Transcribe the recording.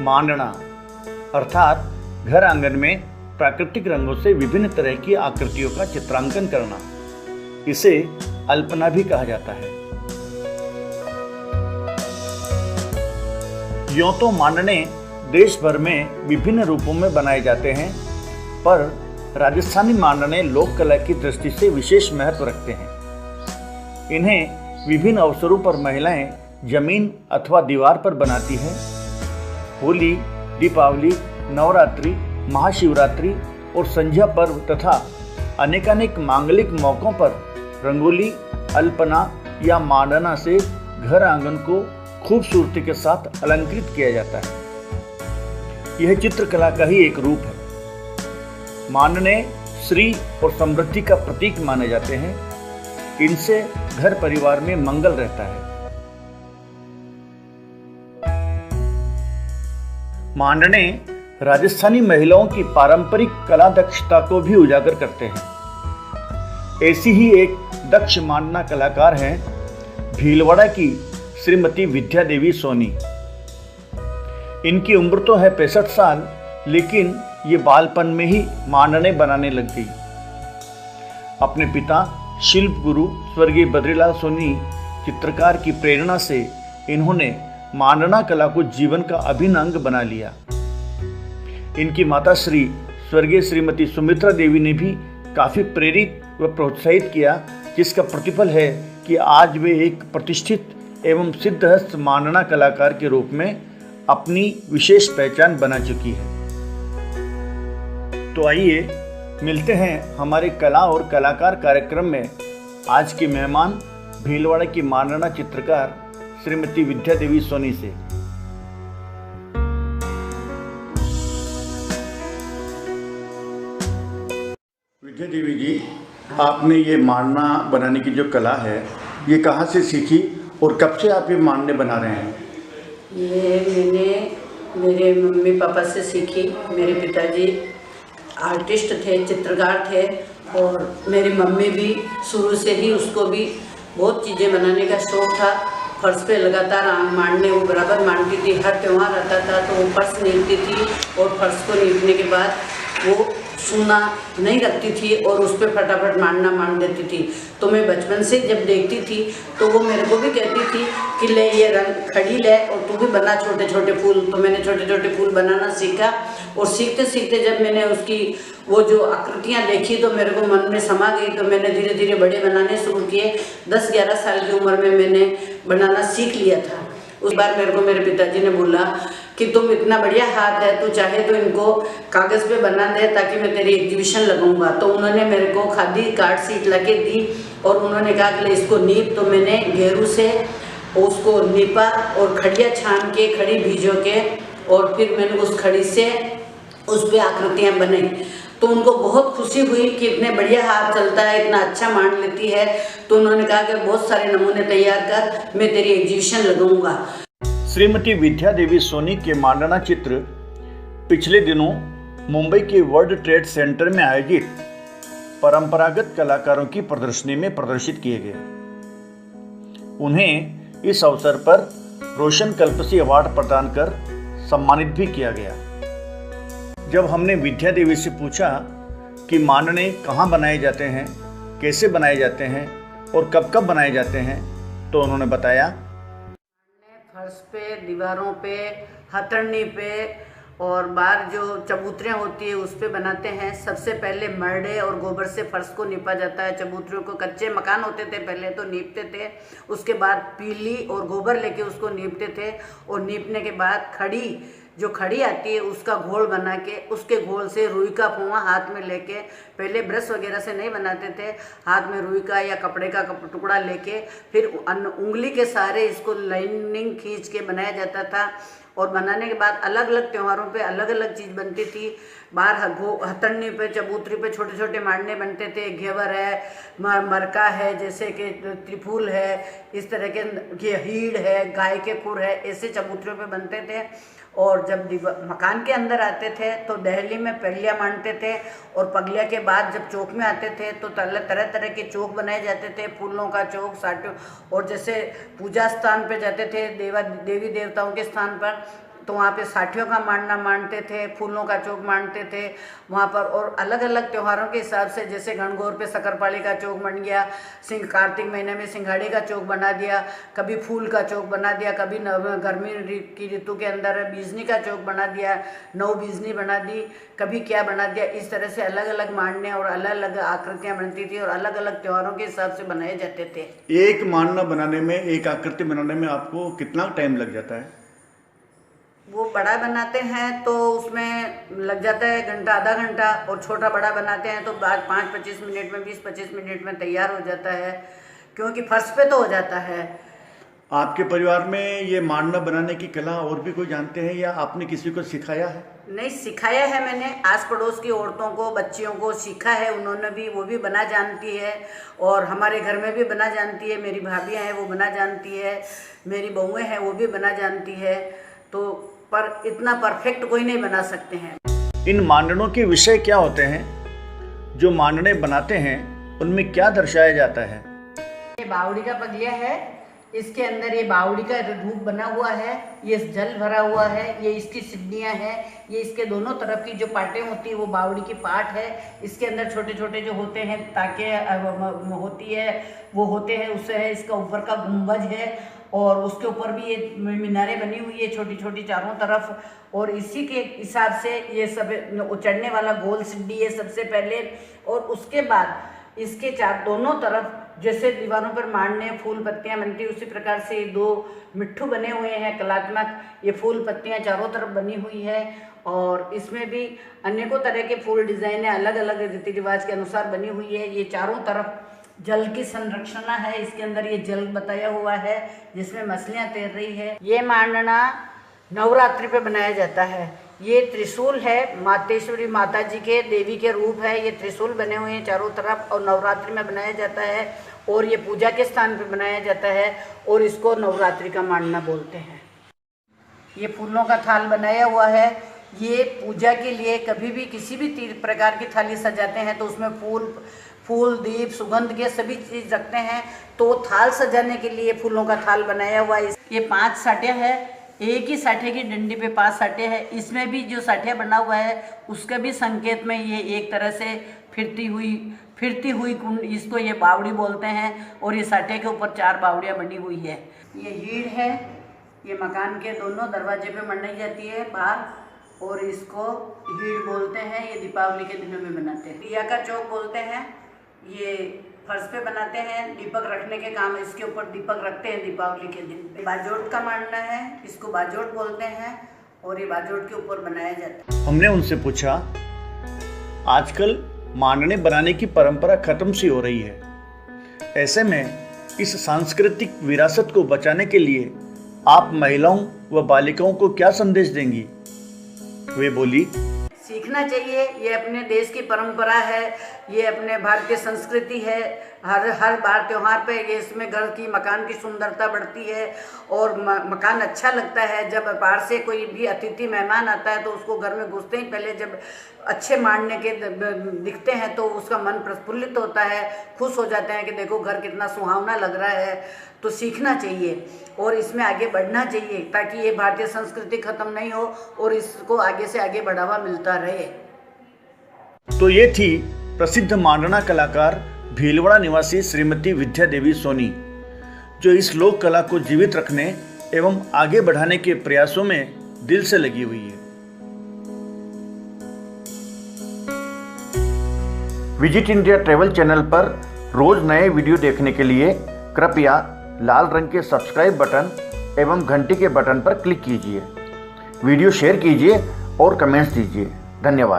मांडना अर्थात घर आंगन में प्राकृतिक रंगों से विभिन्न तरह की आकृतियों का चित्रांकन करना, इसे अल्पना भी कहा जाता है। यूं तो मांडने देश भर में विभिन्न रूपों में बनाए जाते हैं, पर राजस्थानी मांडने लोक कला की दृष्टि से विशेष महत्व रखते हैं। इन्हें विभिन्न अवसरों पर महिलाएं जमीन अथवा दीवार पर बनाती हैं। होली, दीपावली, नवरात्रि, महाशिवरात्रि और संध्या पर्व तथा अनेकानेक मांगलिक मौकों पर रंगोली, अल्पना या मांडना से घर आंगन को खूबसूरती के साथ अलंकृत किया जाता है। यह चित्रकला का ही एक रूप है। मांडने श्री और समृद्धि का प्रतीक माने जाते हैं। इनसे घर परिवार में मंगल रहता है। मांडने राजस्थानी महिलाओं की पारंपरिक कला दक्षता को भी उजागर करते हैं। ऐसी ही एक दक्ष मांडना कलाकार हैं भीलवाड़ा की श्रीमती विद्या देवी सोनी। इनकी उम्र तो है 65 साल, लेकिन ये बालपन में ही मांडने बनाने लग गई। अपने पिता शिल्प गुरु स्वर्गीय बद्रीलाल सोनी चित्रकार की प्रेरणा से इन्होंने मांडना कला को जीवन का अभिन्न अंग बना लिया। इनकी माता श्री स्वर्गीय श्रीमती सुमित्रा देवी ने भी काफी प्रेरित व प्रोत्साहित किया, जिसका प्रतिफल है कि आज वे एक प्रतिष्ठित एवं सिद्धहस्त मांडना कलाकार के रूप में अपनी विशेष पहचान बना चुकी है। तो आइए मिलते हैं हमारे कला और कलाकार कार्यक्रम में आज के मेहमान भीलवाड़ा की मांडना चित्रकार श्रीमती विद्या देवी सोनी से। विद्या देवी जी, आपने ये मांडना बनाने की जो कला है, ये कहाँ से सीखी और कब से आप ये मांडने बना रहे हैं? ये मैंने मेरे मम्मी पापा से सीखी। मेरे पिताजी आर्टिस्ट थे, चित्रकार थे, और मेरी मम्मी भी शुरू से ही उसको भी बहुत चीज़ें बनाने का शौक़ था। फर्श पे लगातार मांडने वो बराबर मांडती थी। हर त्यौहार आता था तो वो फर्श नीपती थी, और फर्श को नीपने के बाद वो सूना नहीं रखती थी और उस पर फटाफट मांडना मांड देती थी। तो मैं बचपन से जब देखती थी तो वो मेरे को भी कहती थी कि ले ये रंग खड़ी ले और तू भी बना छोटे छोटे फूल। तो मैंने छोटे छोटे फूल बनाना सीखा, और सीखते सीखते जब मैंने उसकी वो जो आकृतियाँ देखी तो मेरे को मन में समा गई। तो मैंने धीरे धीरे बड़े बनाने शुरू किए। 10-11 साल की उम्र में मैंने बनाना सीख लिया था। उस बार मेरे को मेरे पिताजी ने बोला कि तुम इतना बढ़िया हाथ है, तू चाहे तो इनको कागज़ पे बना दे ताकि मैं तेरी एग्जीबिशन लगाऊंगा। तो उन्होंने मेरे को खादी कार्ड शीट लगे दी और उन्होंने कहा कि इसको नीप। तो मैंने गेरू से उसको नीपा और खड़िया छान के, खड़ी भिजो के, और फिर मैंने उस खड़ी से उस पर आकृतियाँ बनाई। तो उनको बहुत खुशी हुई कि इतने बढ़िया हाथ चलता है, इतना अच्छा मांड लेती है। तो उन्होंने कहा कि बहुत सारे नमूने तैयार कर, मैं तेरी एग्जीबिशन लगाऊंगा। श्रीमती विद्या देवी सोनी के मांडना चित्र पिछले दिनों मुंबई के वर्ल्ड ट्रेड सेंटर में आयोजित परंपरागत कलाकारों की प्रदर्शनी में प्रदर्शित किए गए। उन्हें इस अवसर पर रोशन कल्पसी अवार्ड प्रदान कर सम्मानित भी किया गया। जब हमने विद्या देवी से पूछा कि मांडने कहाँ बनाए जाते हैं, कैसे बनाए जाते हैं और कब कब बनाए जाते हैं, तो उन्होंने बताया, फर्श पे, दीवारों पे, हथरनी पे और बाहर जो चबूतरियाँ होती है उस पे बनाते हैं। सबसे पहले मरड़े और गोबर से फर्श को नीपा जाता है। चबूतरियों को, कच्चे मकान होते थे पहले तो नीपते थे, उसके बाद पीली और गोबर लेके उसको नीपते थे, और नीपने के बाद खड़ी जो खड़ी आती है उसका घोल बना के, उसके घोल से रुई का फुआ हाथ में लेके, पहले ब्रश वगैरह से नहीं बनाते थे, हाथ में रुई का या कपड़े का टुकड़ा लेके फिर उंगली के सहारे इसको लाइनिंग खींच के बनाया जाता था। और बनाने के बाद अलग अलग त्योहारों पे अलग अलग चीज़ बनती थी। बाहर हथरनी पे, चबूतरी पे छोटे छोटे मांडने बनते थे। घेवर है, मरका है, जैसे कि त्रिफूल है, इस तरह के हीड़ है, गाय के खुर है, ऐसे चबूतरियों पे बनते थे। और जब मकान के अंदर आते थे तो दहली में पगलिया मांडते थे, और पगलिया के बाद जब चौक में आते थे तो तरह तरह के चौक बनाए जाते थे, फूलों का चौक, साटो। और जैसे पूजा स्थान पे जाते थे, देवी देवताओं के स्थान पर, तो वहाँ पे साठियों का मांडना मानते थे, फूलों का चौक मानते थे वहाँ पर। और अलग अलग त्योहारों के हिसाब से, जैसे गणगौर पे शक्करपाली का चौक बन गया, कार्तिक महीने में सिंघाड़े का चौक बना दिया, कभी फूल का चौक बना दिया, कभी गर्मी की ऋतु के अंदर बीजनी का चौक बना दिया, नौ बीजनी बना दी, कभी क्या बना दिया। इस तरह से अलग अलग मांडने और अलग अलग आकृतियाँ बनती थी और अलग अलग त्योहारों के हिसाब से बनाए जाते थे। एक मांडना बनाने में, एक आकृति बनाने में आपको कितना टाइम लग जाता है? वो बड़ा बनाते हैं तो उसमें लग जाता है घंटा, आधा घंटा, और छोटा बड़ा बनाते हैं तो 5-25 मिनट में, 20-25 मिनट में तैयार हो जाता है, क्योंकि फर्श पे तो हो जाता है। आपके परिवार में ये मांडना बनाने की कला और भी कोई जानते हैं या आपने किसी को सिखाया है? नहीं, सिखाया है मैंने, आस पड़ोस की औरतों को, बच्चियों को सीखा है, उन्होंने भी, वो भी बना जानती है, और हमारे घर में भी बना जानती है, मेरी भाभियाँ हैं वो बना जानती है, मेरी बहुएँ हैं वो भी बना जानती है। तो पर इतना परफेक्ट कोई नहीं बना सकते हैं। इन मांडनों के विषय क्या होते हैं? जो मांडने बनाते हैं उनमें क्या दर्शाया जाता है? ये बावड़ी का पगलिया है, इसके अंदर ये बावड़ी का रूप बना हुआ है, ये जल भरा हुआ है, ये इसकी सिड्डियाँ हैं, ये इसके दोनों तरफ की जो पाटें होती है वो बावड़ी की पाट है। इसके अंदर छोटे छोटे जो होते हैं ताके होती है वो होते हैं, उससे है। इसका ऊपर का गुंबज है और उसके ऊपर भी ये मीनारें बनी हुई है छोटी छोटी चारों तरफ, और इसी के हिसाब से ये सब चढ़ने वाला गोल सिड्डी है सबसे पहले, और उसके बाद इसके दोनों तरफ जैसे दीवारों पर मांडने फूल पत्तियां बनती है, उसी प्रकार से 2 मिट्ठू बने हुए हैं कलात्मक। ये फूल पत्तियां चारों तरफ बनी हुई है और इसमें भी अनेकों तरह के फूल डिजाइनें अलग अलग रीति रिवाज के अनुसार बनी हुई है। ये चारों तरफ जल की संरक्षणा है, इसके अंदर ये जल बताया हुआ है जिसमें मछलियां तैर रही है। ये मांडना नवरात्रि पे बनाया जाता है। ये त्रिशूल है, मातेश्वरी माता जी के, देवी के रूप है। ये त्रिशूल बने हुए हैं चारों तरफ और नवरात्रि में बनाया जाता है, और ये पूजा के स्थान पे बनाया जाता है और इसको नवरात्रि का मांडना बोलते हैं। ये फूलों का थाल बनाया हुआ है। ये पूजा के लिए कभी भी किसी भी प्रकार की थाली सजाते हैं तो उसमें फूल दीप सुगंध के सभी चीज़ रखते हैं, तो थाल सजाने के लिए फूलों का थाल बनाया हुआ है। ये 5 साठियाँ है, एक ही साठे की डंडी पे 5 साठे हैं। इसमें भी जो साठिया बना हुआ है उसके भी संकेत में ये एक तरह से फिरती हुई कुंड, इसको ये बावड़ी बोलते हैं, और ये साठे के ऊपर 4 बावड़ियाँ बनी हुई है। ये हीड़ है, ये मकान के दोनों दरवाजे पे मनाई जाती है बाहर, और इसको हीड़ बोलते हैं। ये दीपावली के दिनों में बनाते हैं। दिया का चौक बोलते हैं, ये फर्श पे बनाते हैं, दीपक रखने के काम, इसके ऊपर दीपक रखते हैं दीपावली के दिन। बाजोट का मांडना है, इसको बाजोट बोलते हैं, और ये बाजोट के ऊपर बनाया जाता है। हमने उनसे पूछा, आजकल मांडने बनाने की परंपरा खत्म सी हो रही है, ऐसे में इस सांस्कृतिक विरासत को बचाने के लिए आप महिलाओं व बालिकाओं को क्या संदेश देंगी? वे बोली, सीखना चाहिए, ये अपने देश की परंपरा है, ये अपने भारतीय संस्कृति है। हर बार त्योहार पे ये इसमें घर की मकान की सुंदरता बढ़ती है और मकान अच्छा लगता है। जब बाहर से कोई भी अतिथि मेहमान आता है तो उसको घर में घुसते ही पहले जब अच्छे मांडने के दिखते हैं तो उसका मन प्रफुल्लित होता है, खुश हो जाते हैं कि देखो घर कितना सुहावना लग रहा है। तो सीखना चाहिए और इसमें आगे बढ़ना चाहिए ताकि ये भारतीय संस्कृति खत्म नहीं हो और इसको आगे से आगे बढ़ावा मिलता रहे। तो ये थी प्रसिद्ध मांडना कलाकार भीलवाड़ा निवासी श्रीमती विद्या देवी सोनी, जो इस लोक कला को जीवित रखने एवं आगे बढ़ाने के प्रयासों में दिल से लगी हुई है। विजिट इंडिया ट्रैवल चैनल पर रोज नए वीडियो देखने के लिए कृपया लाल रंग के सब्सक्राइब बटन एवं घंटी के बटन पर क्लिक कीजिए। वीडियो शेयर कीजिए और कमेंट्स दीजिए। धन्यवाद।